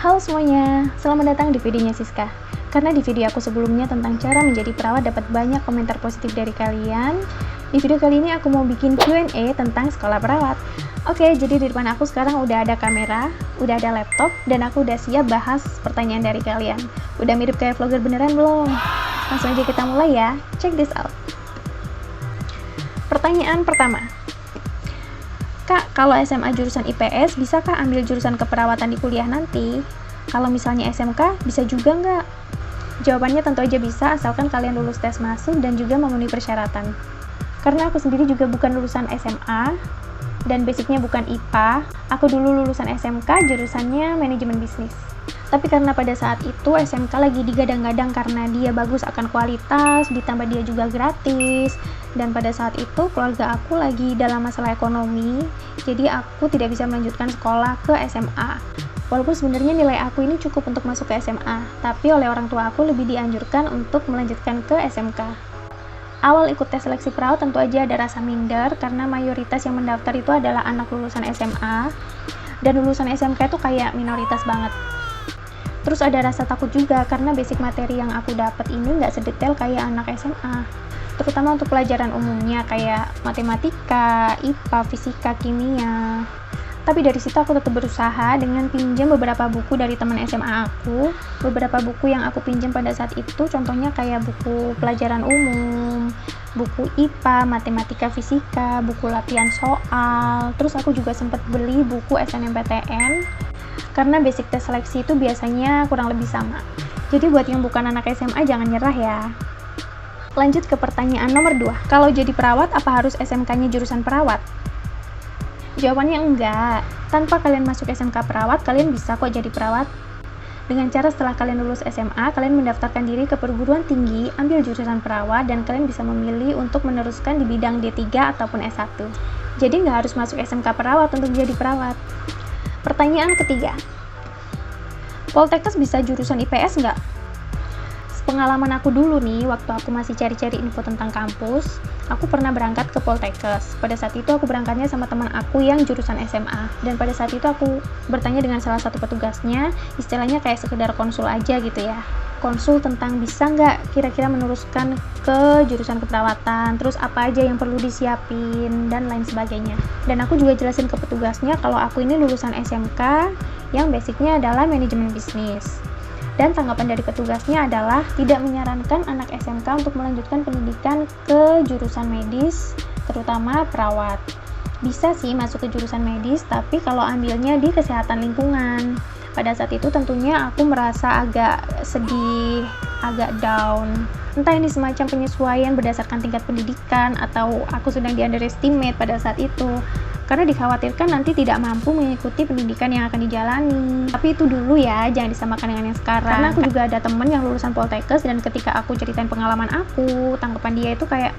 Halo semuanya, selamat datang di videonya Siska. Karena di video aku sebelumnya tentang cara menjadi perawat dapat banyak komentar positif dari kalian, di video kali ini aku mau bikin Q&A tentang sekolah perawat. Oke, jadi di depan aku sekarang udah ada kamera, udah ada laptop, dan aku udah siap bahas pertanyaan dari kalian. Udah mirip kayak vlogger beneran belum? Langsung aja kita mulai ya, check this out. Pertanyaan pertama, Kak, kalau SMA jurusan IPS, bisakah ambil jurusan keperawatan di kuliah nanti? Kalau misalnya SMK, bisa juga nggak? Jawabannya tentu aja bisa, asalkan kalian lulus tes masuk dan juga memenuhi persyaratan. Karena aku sendiri juga bukan lulusan SMA, dan basicnya bukan IPA, aku dulu lulusan SMK, jurusannya manajemen bisnis. Tapi karena pada saat itu SMK lagi digadang-gadang karena dia bagus akan kualitas, ditambah dia juga gratis, dan pada saat itu keluarga aku lagi dalam masalah ekonomi, jadi aku tidak bisa melanjutkan sekolah ke SMA. Walaupun sebenarnya nilai aku ini cukup untuk masuk ke SMA, tapi oleh orang tua aku lebih dianjurkan untuk melanjutkan ke SMK. Awal ikut tes seleksi perawat tentu aja ada rasa minder, karena mayoritas yang mendaftar itu adalah anak lulusan SMA, dan lulusan SMK itu kayak minoritas banget. Terus ada rasa takut juga, karena basic materi yang aku dapat ini nggak sedetail kayak anak SMA. Terutama untuk pelajaran umumnya kayak matematika, IPA, fisika, kimia. Tapi dari situ aku tetap berusaha dengan pinjam beberapa buku dari teman SMA aku. Beberapa buku yang aku pinjam pada saat itu contohnya kayak buku pelajaran umum, buku IPA, matematika, fisika, buku latihan soal. Terus aku juga sempat beli buku SNMPTN karena basic tes seleksi itu biasanya kurang lebih sama. Jadi buat yang bukan anak SMA jangan nyerah ya. Lanjut ke pertanyaan nomor 2. Kalau jadi perawat apa harus SMK-nya jurusan perawat? Jawabannya enggak. Tanpa kalian masuk SMK perawat, kalian bisa kok jadi perawat. Dengan cara setelah kalian lulus SMA, kalian mendaftarkan diri ke perguruan tinggi, ambil jurusan perawat, dan kalian bisa memilih untuk meneruskan di bidang D3 ataupun S1. Jadi nggak harus masuk SMK perawat untuk jadi perawat. Pertanyaan ketiga, Poltekkes bisa jurusan IPS nggak? Pengalaman aku dulu nih, waktu aku masih cari-cari info tentang kampus, aku pernah berangkat ke Poltekkes. Pada saat itu aku berangkatnya sama teman aku yang jurusan SMA, dan pada saat itu aku bertanya dengan salah satu petugasnya, istilahnya kayak sekedar konsul aja gitu ya. Konsul tentang bisa nggak kira-kira meneruskan ke jurusan keperawatan, terus apa aja yang perlu disiapin, dan lain sebagainya. Dan aku juga jelasin ke petugasnya kalau aku ini lulusan SMK yang basicnya adalah manajemen bisnis. Dan tanggapan dari petugasnya adalah tidak menyarankan anak SMK untuk melanjutkan pendidikan ke jurusan medis, terutama perawat. Bisa sih masuk ke jurusan medis, tapi kalau ambilnya di kesehatan lingkungan. Pada saat itu tentunya aku merasa agak sedih, agak down. Entah ini semacam penyesuaian berdasarkan tingkat pendidikan atau aku sedang di-underestimate pada saat itu. Karena dikhawatirkan nanti tidak mampu mengikuti pendidikan yang akan dijalani. Tapi itu dulu ya, jangan disamakan dengan yang sekarang. Karena aku juga ada temen yang lulusan Poltekkes, dan ketika aku ceritain pengalaman aku, tanggapan dia itu kayak,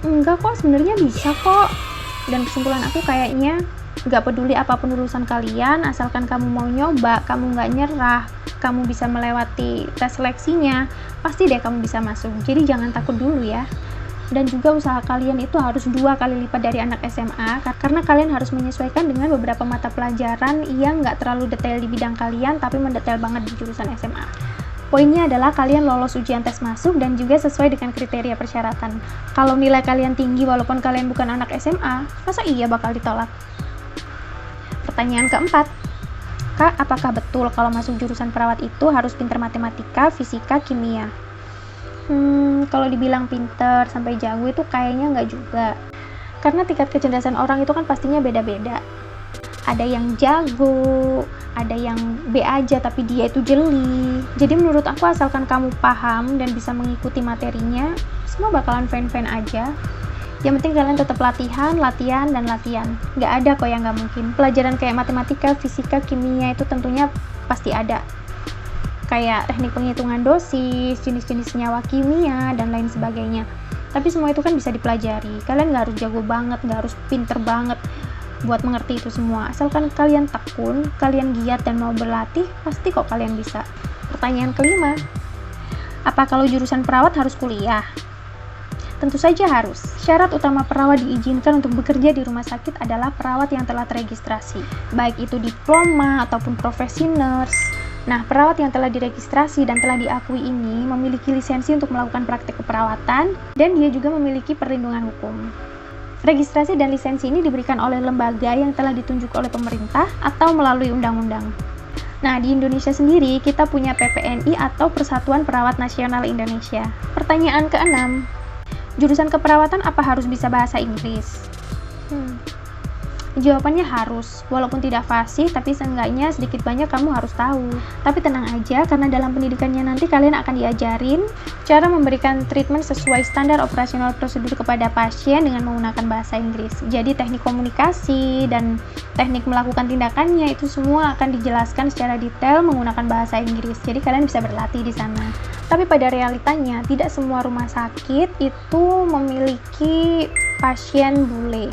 enggak kok, sebenarnya bisa kok. Dan kesimpulan aku kayaknya, nggak peduli apapun urusan kalian, asalkan kamu mau nyoba, kamu nggak nyerah, kamu bisa melewati tes seleksinya, pasti deh kamu bisa masuk. Jadi jangan takut dulu ya. Dan juga usaha kalian itu harus 2 kali lipat dari anak SMA, karena kalian harus menyesuaikan dengan beberapa mata pelajaran yang nggak terlalu detail di bidang kalian, tapi mendetail banget di jurusan SMA. Poinnya adalah kalian lolos ujian tes masuk dan juga sesuai dengan kriteria persyaratan. Kalau nilai kalian tinggi walaupun kalian bukan anak SMA, masa iya bakal ditolak? Pertanyaan keempat, Kak, apakah betul kalau masuk jurusan perawat itu harus pintar matematika, fisika, kimia? Kalau dibilang pinter sampai jago itu kayaknya nggak juga. Karena tingkat kecerdasan orang itu kan pastinya beda-beda. Ada yang jago, ada yang B aja tapi dia itu jeli. Jadi menurut aku asalkan kamu paham dan bisa mengikuti materinya, semua bakalan fine-fine aja. Yang penting kalian tetap latihan, dan latihan. Nggak ada kok yang nggak mungkin. Pelajaran kayak matematika, fisika, kimia itu tentunya pasti ada. Kayak teknik penghitungan dosis, jenis-jenis senyawa kimia, dan lain sebagainya. Tapi semua itu kan bisa dipelajari. Kalian nggak harus jago banget, nggak harus pinter banget buat mengerti itu semua. Asalkan kalian tekun, kalian giat dan mau berlatih, pasti kok kalian bisa. Pertanyaan kelima, apa kalau jurusan perawat harus kuliah? Tentu saja harus. Syarat utama perawat diizinkan untuk bekerja di rumah sakit adalah perawat yang telah teregistrasi, baik itu diploma ataupun profesi nurse. Nah, perawat yang telah diregistrasi dan telah diakui ini memiliki lisensi untuk melakukan praktik keperawatan dan dia juga memiliki perlindungan hukum. Registrasi dan lisensi ini diberikan oleh lembaga yang telah ditunjuk oleh pemerintah atau melalui undang-undang. Nah, di Indonesia sendiri kita punya PPNI atau Persatuan Perawat Nasional Indonesia. Pertanyaan ke-6, jurusan keperawatan apa harus bisa bahasa Inggris? Jawabannya harus, walaupun tidak fasih, tapi seenggaknya sedikit banyak kamu harus tahu. Tapi tenang aja, karena dalam pendidikannya nanti kalian akan diajarin cara memberikan treatment sesuai standar operasional prosedur kepada pasien dengan menggunakan bahasa Inggris. Jadi teknik komunikasi dan teknik melakukan tindakannya itu semua akan dijelaskan secara detail menggunakan bahasa Inggris. Jadi kalian bisa berlatih di sana. Tapi pada realitanya, tidak semua rumah sakit itu memiliki pasien bule.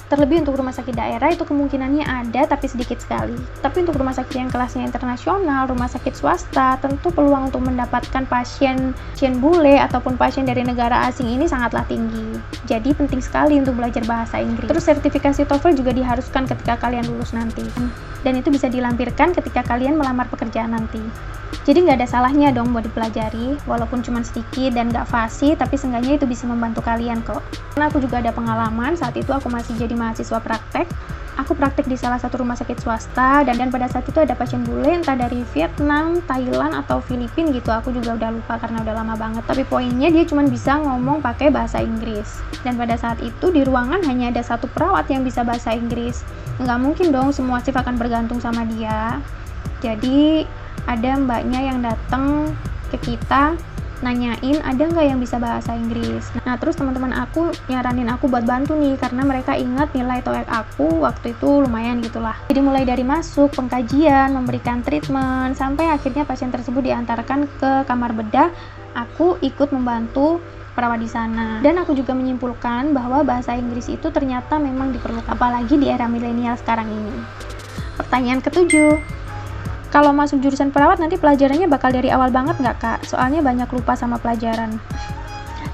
Terlebih untuk rumah sakit daerah itu kemungkinannya ada tapi sedikit sekali. Tapi untuk rumah sakit yang kelasnya internasional, rumah sakit swasta, tentu peluang untuk mendapatkan pasien bule ataupun pasien dari negara asing ini sangatlah tinggi. Jadi penting sekali untuk belajar bahasa Inggris. Terus sertifikasi TOEFL juga diharuskan ketika kalian lulus nanti. Dan itu bisa dilampirkan ketika kalian melamar pekerjaan nanti. Jadi nggak ada salahnya dong buat dipelajari, walaupun cuma sedikit dan nggak fasih, tapi seenggaknya itu bisa membantu kalian kok. Karena aku juga ada pengalaman, saat itu aku masih jadi mahasiswa praktek. Aku praktek di salah satu rumah sakit swasta, dan pada saat itu ada pasien bule, entah dari Vietnam, Thailand, atau Filipina gitu. Aku juga udah lupa karena udah lama banget. Tapi poinnya dia cuma bisa ngomong pakai bahasa Inggris. Dan pada saat itu di ruangan hanya ada satu perawat yang bisa bahasa Inggris. Nggak mungkin dong semua shift akan bergantung sama dia. Jadi ada mbaknya yang datang ke kita nanyain ada nggak yang bisa bahasa Inggris. Nah terus teman-teman aku nyaranin aku buat bantu nih karena mereka ingat nilai TOEIC aku waktu itu lumayan gitulah. Jadi mulai dari masuk, pengkajian, memberikan treatment, sampai akhirnya pasien tersebut diantarkan ke kamar bedah, aku ikut membantu perawat di sana. Dan aku juga menyimpulkan bahwa bahasa Inggris itu ternyata memang diperlukan, apalagi di era milenial sekarang ini. Pertanyaan ke-7, kalau masuk jurusan perawat nanti pelajarannya bakal dari awal banget nggak kak? Soalnya banyak lupa sama pelajaran.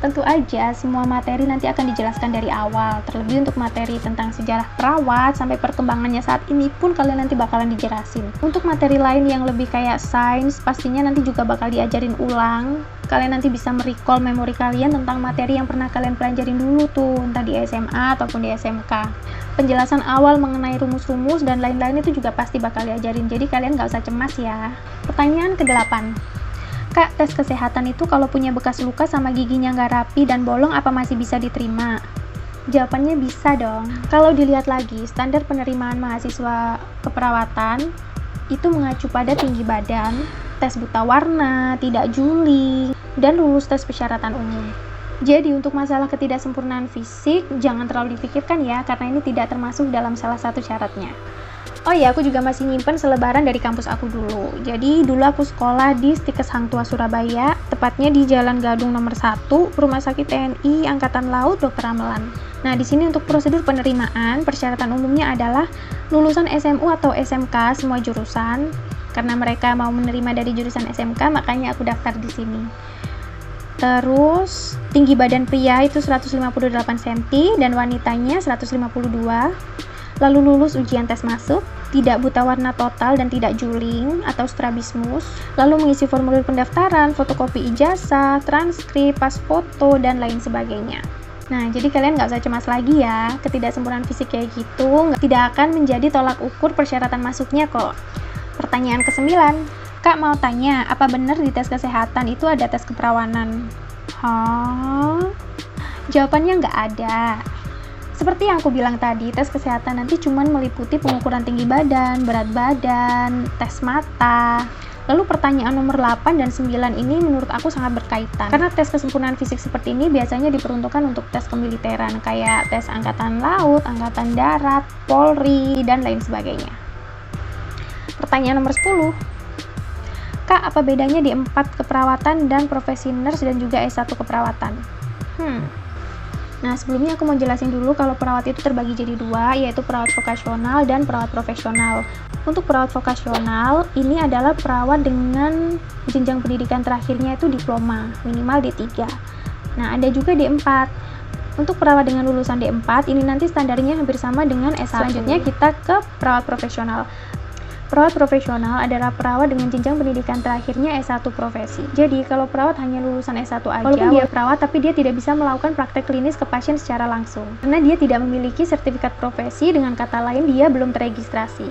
Tentu aja semua materi nanti akan dijelaskan dari awal. Terlebih untuk materi tentang sejarah perawat sampai perkembangannya saat ini pun kalian nanti bakalan dijelasin. Untuk materi lain yang lebih kayak sains pastinya nanti juga bakal diajarin ulang. Kalian nanti bisa merecall memori kalian tentang materi yang pernah kalian pelajarin dulu tuh, entah di SMA ataupun di SMK. Penjelasan awal mengenai rumus-rumus dan lain-lain itu juga pasti bakal diajarin, jadi kalian nggak usah cemas ya. Pertanyaan ke-8, Kak, tes kesehatan itu kalau punya bekas luka sama giginya nggak rapi dan bolong apa masih bisa diterima? Jawabannya bisa dong. Kalau dilihat lagi, standar penerimaan mahasiswa keperawatan itu mengacu pada tinggi badan, tes buta warna, tidak juli, dan lulus tes persyaratan umum. Jadi untuk masalah ketidaksempurnaan fisik, jangan terlalu dipikirkan ya, karena ini tidak termasuk dalam salah satu syaratnya. Oh iya, aku juga masih nyimpen selebaran dari kampus aku dulu. Jadi dulu aku sekolah di Stikes Hang Tuah Surabaya, tepatnya di Jalan Gadung nomor 1, Rumah Sakit TNI Angkatan Laut Dr. Ramelan. Nah, di sini untuk prosedur penerimaan, persyaratan umumnya adalah lulusan SMU atau SMK semua jurusan. Karena mereka mau menerima dari jurusan SMK, makanya aku daftar di sini. Terus, tinggi badan pria itu 158 cm dan wanitanya 152. Lalu lulus ujian tes masuk, tidak buta warna total dan tidak juling atau strabismus. Lalu mengisi formulir pendaftaran, fotokopi ijazah, transkrip, pas foto, dan lain sebagainya. Nah, jadi kalian nggak usah cemas lagi ya, ketidaksempurnaan fisik kayak gitu tidak akan menjadi tolak ukur persyaratan masuknya kok. Pertanyaan ke-9, Kak mau tanya, apa benar di tes kesehatan itu ada tes keperawanan? Jawabannya nggak ada. Seperti yang aku bilang tadi, tes kesehatan nanti cuma meliputi pengukuran tinggi badan, berat badan, tes mata. Lalu pertanyaan nomor 8 dan 9 ini menurut aku sangat berkaitan. Karena tes kesempurnaan fisik seperti ini biasanya diperuntukkan untuk tes kemiliteran, kayak tes angkatan laut, angkatan darat, Polri, dan lain sebagainya. Pertanyaan nomor 10, Kak, apa bedanya di 4 keperawatan dan profesi nurse dan juga S1 keperawatan? Nah, sebelumnya aku mau jelasin dulu kalau perawat itu terbagi jadi 2, yaitu perawat vokasional dan perawat profesional. Untuk perawat vokasional, ini adalah perawat dengan jenjang pendidikan terakhirnya itu diploma, minimal D3. Nah, ada juga D4. Untuk perawat dengan lulusan D4, ini nanti standarnya hampir sama dengan S1. Selanjutnya kita ke perawat profesional. Perawat profesional adalah perawat dengan jenjang pendidikan terakhirnya S1 profesi. Jadi, kalau perawat hanya lulusan S1 aja, walaupun dia perawat, tapi dia tidak bisa melakukan praktek klinis ke pasien secara langsung. Karena dia tidak memiliki sertifikat profesi, dengan kata lain, dia belum terregistrasi.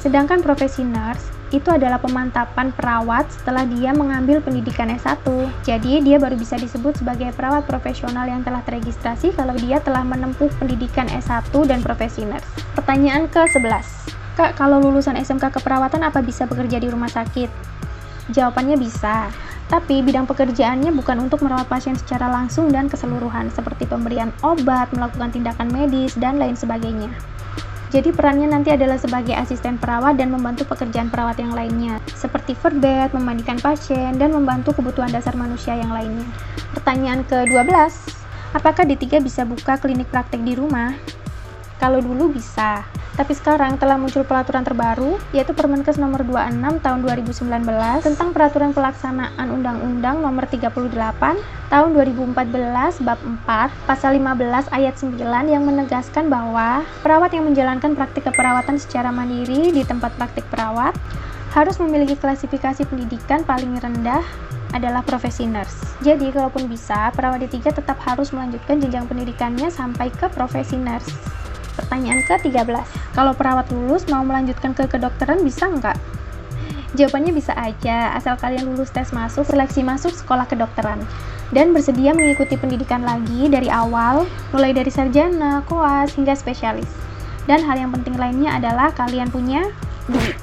Sedangkan profesi nurse, itu adalah pemantapan perawat setelah dia mengambil pendidikan S1. Jadi, dia baru bisa disebut sebagai perawat profesional yang telah terregistrasi kalau dia telah menempuh pendidikan S1 dan profesi nurse. Pertanyaan ke-11. Kak, kalau lulusan SMK keperawatan apa bisa bekerja di rumah sakit? Jawabannya bisa, tapi bidang pekerjaannya bukan untuk merawat pasien secara langsung dan keseluruhan, seperti pemberian obat, melakukan tindakan medis, dan lain sebagainya. Jadi perannya nanti adalah sebagai asisten perawat dan membantu pekerjaan perawat yang lainnya, seperti first aid, memandikan pasien, dan membantu kebutuhan dasar manusia yang lainnya. Pertanyaan ke-12, apakah D3 bisa buka klinik praktek di rumah? Kalau dulu bisa, tapi sekarang telah muncul peraturan terbaru, yaitu Permenkes nomor 26 tahun 2019 tentang peraturan pelaksanaan Undang-Undang nomor 38 tahun 2014 bab 4 pasal 15 ayat 9 yang menegaskan bahwa perawat yang menjalankan praktik keperawatan secara mandiri di tempat praktik perawat harus memiliki klasifikasi pendidikan paling rendah adalah profesi nurse. Jadi, kalaupun bisa, perawat D3 tetap harus melanjutkan jenjang pendidikannya sampai ke profesi nurse. Pertanyaan ke-13, kalau perawat lulus mau melanjutkan ke kedokteran bisa nggak? Jawabannya bisa aja, asal kalian lulus tes masuk, seleksi masuk sekolah kedokteran, dan bersedia mengikuti pendidikan lagi dari awal, mulai dari sarjana, koas, hingga spesialis. Dan hal yang penting lainnya adalah kalian punya duit.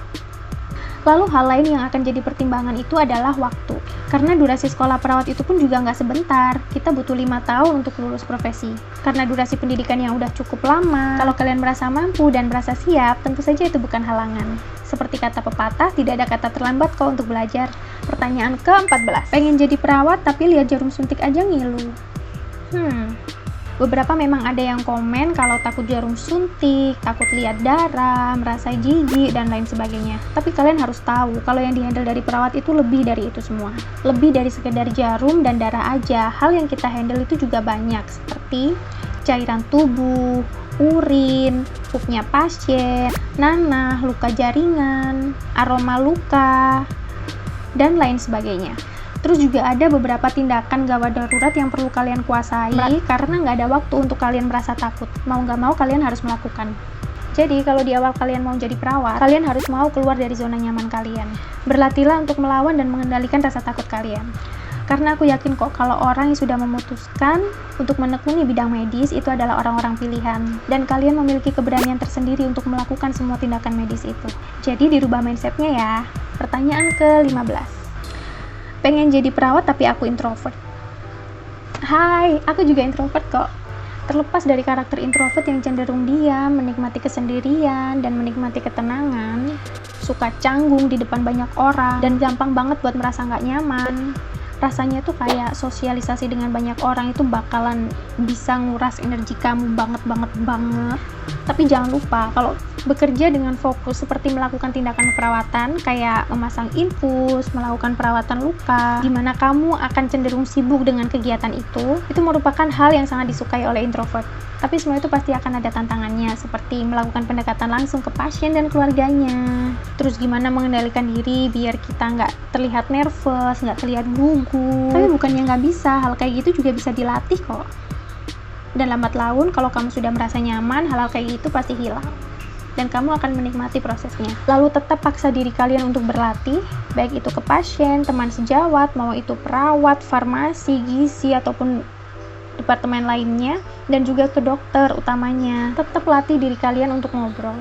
Lalu hal lain yang akan jadi pertimbangan itu adalah waktu. Karena durasi sekolah perawat itu pun juga nggak sebentar. Kita butuh 5 tahun untuk lulus profesi. Karena durasi pendidikan yang udah cukup lama, kalau kalian merasa mampu dan merasa siap, tentu saja itu bukan halangan. Seperti kata pepatah, tidak ada kata terlambat kok untuk belajar. Pertanyaan ke-14. Pengen jadi perawat tapi lihat jarum suntik aja ngilu. Beberapa memang ada yang komen kalau takut jarum suntik, takut lihat darah, merasa jijik, dan lain sebagainya. Tapi kalian harus tahu, kalau yang dihandle dari perawat itu lebih dari itu semua. Lebih dari sekedar jarum dan darah aja, hal yang kita handle itu juga banyak, seperti cairan tubuh, urin, pupnya pasien, nanah, luka jaringan, aroma luka, dan lain sebagainya. Terus juga ada beberapa tindakan gawat darurat yang perlu kalian kuasai karena nggak ada waktu untuk kalian merasa takut. Mau nggak mau kalian harus melakukan. Jadi kalau di awal kalian mau jadi perawat, kalian harus mau keluar dari zona nyaman kalian. Berlatihlah untuk melawan dan mengendalikan rasa takut kalian. Karena aku yakin kok kalau orang yang sudah memutuskan untuk menekuni bidang medis itu adalah orang-orang pilihan. Dan kalian memiliki keberanian tersendiri untuk melakukan semua tindakan medis itu. Jadi dirubah mindsetnya ya. Pertanyaan ke-15. Pengen jadi perawat tapi aku introvert. Hai, aku juga introvert kok. Terlepas dari karakter introvert yang cenderung diam, menikmati kesendirian, dan menikmati ketenangan, suka canggung di depan banyak orang, dan gampang banget buat merasa nggak nyaman. Rasanya tuh kayak sosialisasi dengan banyak orang itu bakalan bisa nguras energi kamu banget. Tapi jangan lupa, kalau bekerja dengan fokus seperti melakukan tindakan perawatan kayak memasang infus, melakukan perawatan luka, di mana kamu akan cenderung sibuk dengan kegiatan itu merupakan hal yang sangat disukai oleh introvert. Tapi semua itu pasti akan ada tantangannya, seperti melakukan pendekatan langsung ke pasien dan keluarganya. Terus gimana mengendalikan diri biar kita nggak terlihat nervous, nggak terlihat gugup. Tapi bukannya nggak bisa, hal kayak gitu juga bisa dilatih kok. Dan lambat laun, kalau kamu sudah merasa nyaman, hal-hal kayak gitu pasti hilang. Dan kamu akan menikmati prosesnya. Lalu tetap paksa diri kalian untuk berlatih, baik itu ke pasien, teman sejawat, mau itu perawat, farmasi, gizi, ataupun departemen lainnya, dan juga ke dokter utamanya. Tetap latih diri kalian untuk ngobrol.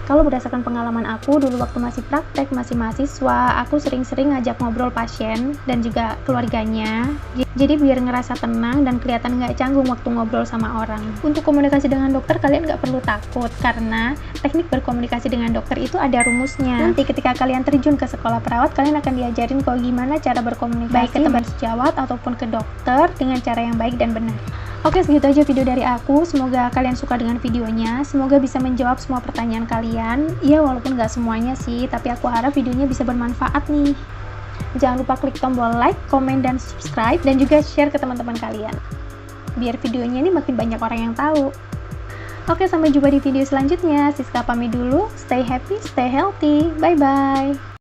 Kalau berdasarkan pengalaman aku dulu waktu masih praktek, masih mahasiswa, aku sering-sering ngajak ngobrol pasien dan juga keluarganya. Jadi biar ngerasa tenang dan kelihatan nggak canggung waktu ngobrol sama orang. Untuk komunikasi dengan dokter, kalian nggak perlu takut karena teknik berkomunikasi dengan dokter itu ada rumusnya. Nanti ketika kalian terjun ke sekolah perawat, kalian akan diajarin kok gimana cara berkomunikasi baik ke teman sejawat ataupun ke dokter dengan cara yang baik dan benar. Oke, segitu aja video dari aku. Semoga kalian suka dengan videonya. Semoga bisa menjawab semua pertanyaan kalian. Ya, walaupun nggak semuanya sih, tapi aku harap videonya bisa bermanfaat nih. Jangan lupa klik tombol like, komen, dan subscribe, dan juga share ke teman-teman kalian. Biar videonya ini makin banyak orang yang tahu. Oke, sampai jumpa di video selanjutnya. Siska pamit dulu. Stay happy, stay healthy. Bye-bye.